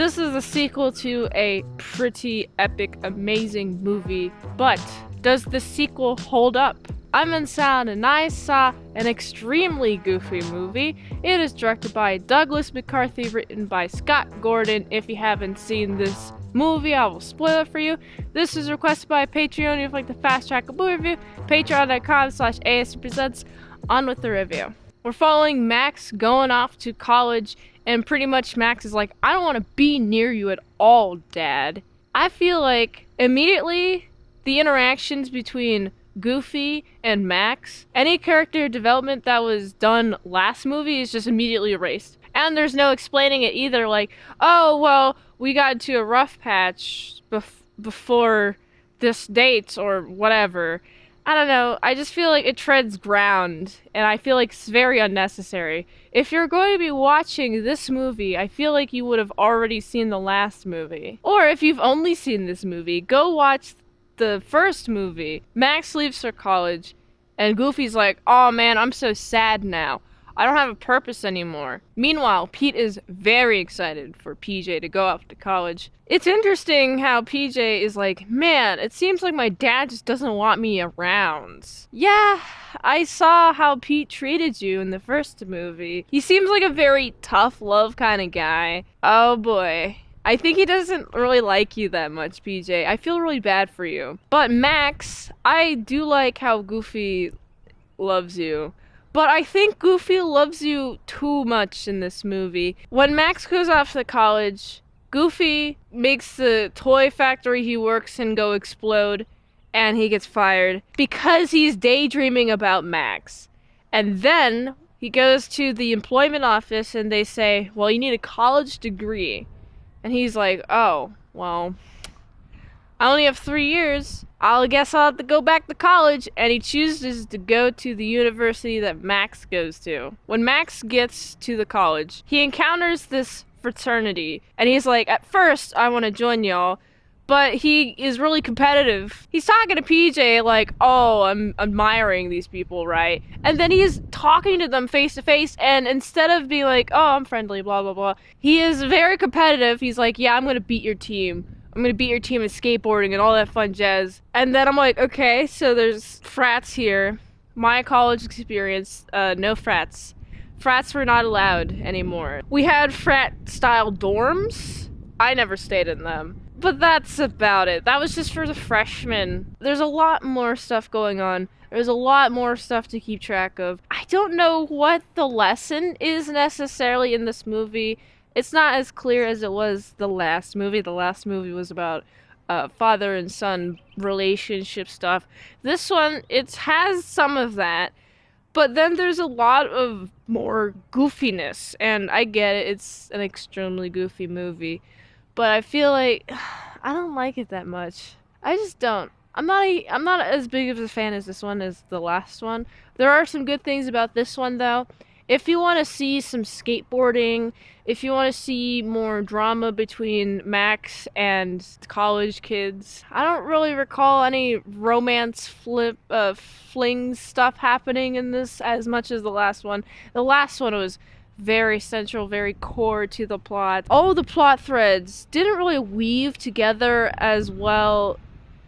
This is a sequel to a pretty epic, amazing movie, but does the sequel hold up? I'm Inside and I saw an extremely goofy movie. It is directed by Douglas McCarthy, written by Scott Gordon. If you haven't seen this movie, I will spoil it for you. This is requested by Patreon. If you'd like to fast track a movie review, patreon.com/ASEPresents. On with the review. We're following Max going off to college, and pretty much Max is like, I don't want to be near you at all, Dad. I feel like immediately the interactions between Goofy and Max, any character development that was done last movie is just immediately erased. And there's no explaining it either, like, oh, well, we got into a rough patch before this date or whatever. I don't know, I just feel like it treads ground, and I feel like it's very unnecessary. If you're going to be watching this movie, I feel like you would have already seen the last movie. Or if you've only seen this movie, go watch the first movie. Max leaves for college, and Goofy's like, oh man, I'm so sad now. I don't have a purpose anymore. Meanwhile, Pete is very excited for PJ to go off to college. It's interesting how PJ is like, man, it seems like my dad just doesn't want me around. Yeah, I saw how Pete treated you in the first movie. He seems like a very tough love kind of guy. Oh boy. I think he doesn't really like you that much, PJ. I feel really bad for you. But Max, I do like how Goofy loves you. But I think Goofy loves you too much in this movie. When Max goes off to college, Goofy makes the toy factory he works in go explode, and he gets fired because he's daydreaming about Max. And then he goes to the employment office and they say, well, you need a college degree. And he's like, oh, well, I only have 3 years. I guess I'll have to go back to college. And he chooses to go to the university that Max goes to. When Max gets to the college, he encounters this fraternity. And he's like, at first, I want to join y'all. But he is really competitive. He's talking to PJ like, oh, I'm admiring these people, right? And then he's talking to them face to face, and instead of being like, oh, I'm friendly, blah, blah, blah, he is very competitive. He's like, yeah, I'm gonna beat your team. I'm gonna beat your team in skateboarding and all that fun jazz. And then I'm like, okay, so there's frats here. My college experience, no frats. Frats were not allowed anymore. We had frat-style dorms. I never stayed in them. But that's about it. That was just for the freshmen. There's a lot more stuff going on. There's a lot more stuff to keep track of. I don't know what the lesson is necessarily in this movie. It's not as clear as it was the last movie. The last movie was about father and son relationship stuff. This one, it has some of that. But then there's a lot of more goofiness. And I get it. It's an extremely goofy movie. But I feel like I don't like it that much. I just don't. I'm not as big of a fan as this one as the last one. There are some good things about this one though. If you want to see some skateboarding, if you want to see more drama between Max and college kids, I don't really recall any romance fling stuff happening in this as much as the last one. The last one was very central, very core to the plot. All the plot threads didn't really weave together as well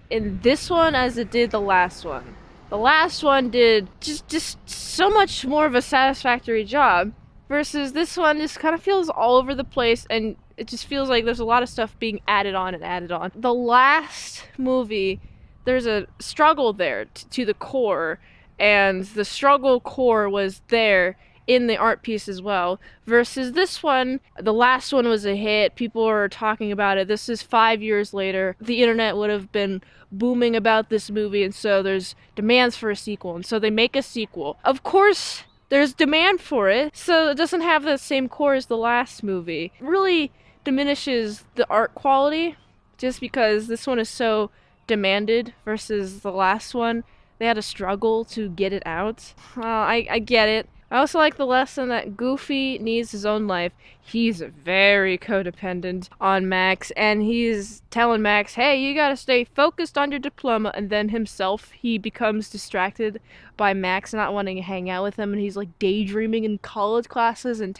in this one as it did the last one. The last one did just so much more of a satisfactory job, versus this one just kind of feels all over the place, and it just feels like there's a lot of stuff being added on and added on. The last movie, there's a struggle there to the core, and the struggle core was there in the art piece as well, versus this one, the last one was a hit, people are talking about it, this is 5 years later, the internet would have been booming about this movie, and so there's demands for a sequel, and so they make a sequel. Of course, there's demand for it, so it doesn't have the same core as the last movie. It really diminishes the art quality, just because this one is so demanded versus the last one. They had a struggle to get it out. I get it. I also like the lesson that Goofy needs his own life. He's very codependent on Max, and he's telling Max, hey, you gotta stay focused on your diploma, and then himself, he becomes distracted by Max not wanting to hang out with him, and he's like daydreaming in college classes and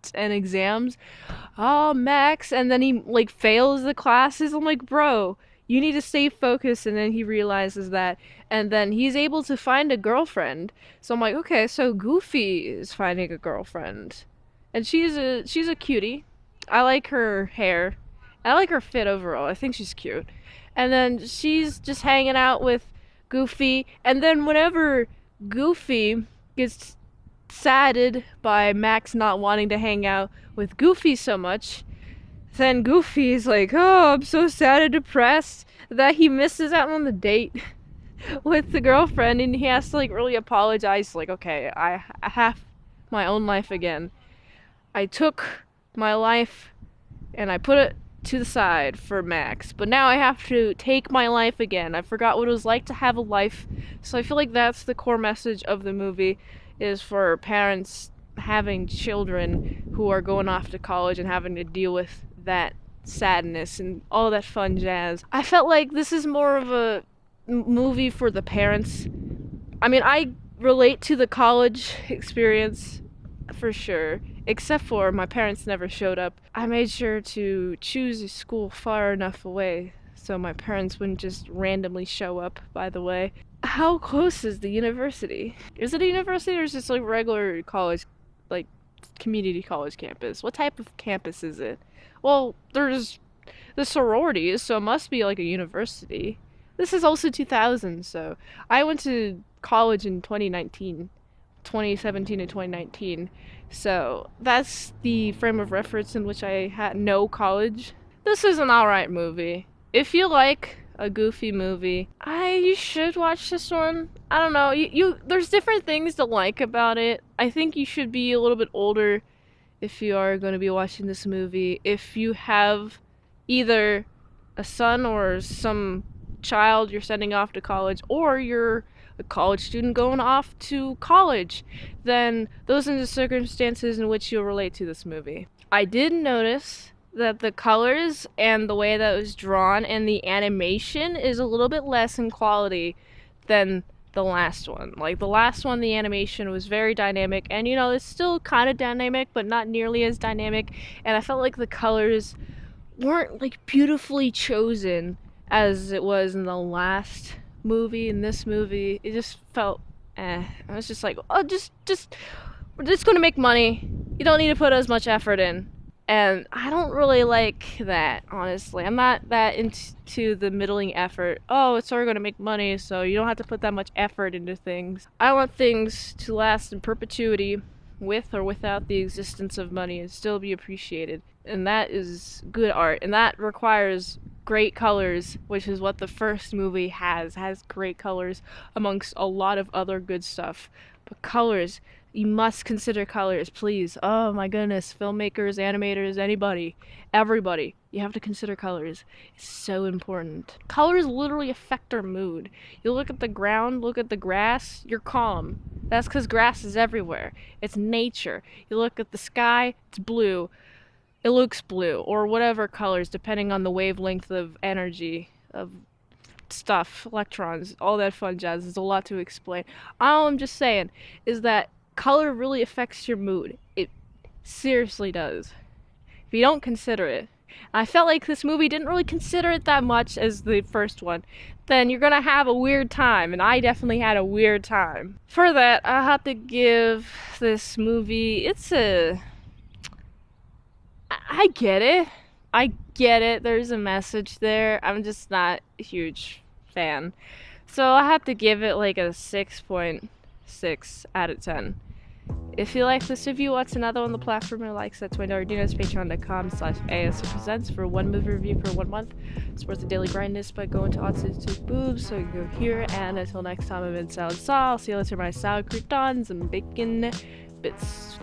tests and exams. Oh, Max, and then he like fails the classes. I'm like, bro, you need to stay focused. And then he realizes that, and then he's able to find a girlfriend. So I'm like, okay, so Goofy is finding a girlfriend, and she's a cutie. I like her hair. I like her fit overall. I think she's cute. And then she's just hanging out with Goofy, and then whenever Goofy gets saddened by Max not wanting to hang out with Goofy so much, then Goofy is like, oh, I'm so sad and depressed that he misses out on the date with the girlfriend, and he has to like really apologize, like, okay, I have my own life again. I took my life and I put it to the side for Max, but now I have to take my life again. I forgot what it was like to have a life. So I feel like that's the core message of the movie, is for parents having children who are going off to college and having to deal with that sadness and all that fun jazz. I felt like this is more of a movie for the parents. I mean, I relate to the college experience for sure, except for my parents never showed up. I made sure to choose a school far enough away so my parents wouldn't just randomly show up, by the way. How close is the university? Is it a university or is it just like regular college, like community college campus? What type of campus is it? Well, there's the sororities, so it must be like a university. This is also 2000, so I went to college in 2017 and 2019. So that's the frame of reference in which I had no college. This is an alright movie. If you like a goofy movie, you should watch this one. I don't know, there's different things to like about it. I think you should be a little bit older if you are going to be watching this movie. If you have either a son or some child you're sending off to college, or you're a college student going off to college, then those are the circumstances in which you'll relate to this movie. I did notice that the colors and the way that it was drawn and the animation is a little bit less in quality than the last one. Like the last one, the animation was very dynamic, and it's still kind of dynamic, but not nearly as dynamic, and I felt like the colors weren't like beautifully chosen as it was in the last movie. In this movie, it just felt I was just like, oh, just we're just gonna make money, you don't need to put as much effort in. And I don't really like that, honestly. I'm not that into the middling effort. Oh, it's already gonna make money, so you don't have to put that much effort into things. I want things to last in perpetuity, with or without the existence of money, and still be appreciated. And that is good art, and that requires great colors, which is what the first movie has great colors amongst a lot of other good stuff. But colors, you must consider colors, please. Oh my goodness, filmmakers, animators, everybody, you have to consider colors. It's so important. Colors literally affect our mood. You look at the ground, look at the grass, you're calm. That's because grass is everywhere. It's nature. You look at the sky, it's blue. It looks blue, or whatever colors, depending on the wavelength of energy, of stuff, electrons, all that fun jazz. There's a lot to explain. All I'm just saying is that color really affects your mood. It seriously does. If you don't consider it, I felt like this movie didn't really consider it that much as the first one, then you're gonna have a weird time, and I definitely had a weird time. For that, I have to give this movie, I get it. I get it. There's a message there. I'm just not a huge fan. So I have to give it like a 6.6 out of 10. If you like this review, watch another on the platform or likes that $20 donors, patreon.com/ASEPresents for one movie review for 1 month. Support the daily grindness by going to itsmintsalad boobs, so you go here, and until next time, I'm in Salad Saw. I'll see you later, my salad croutons and bacon bits.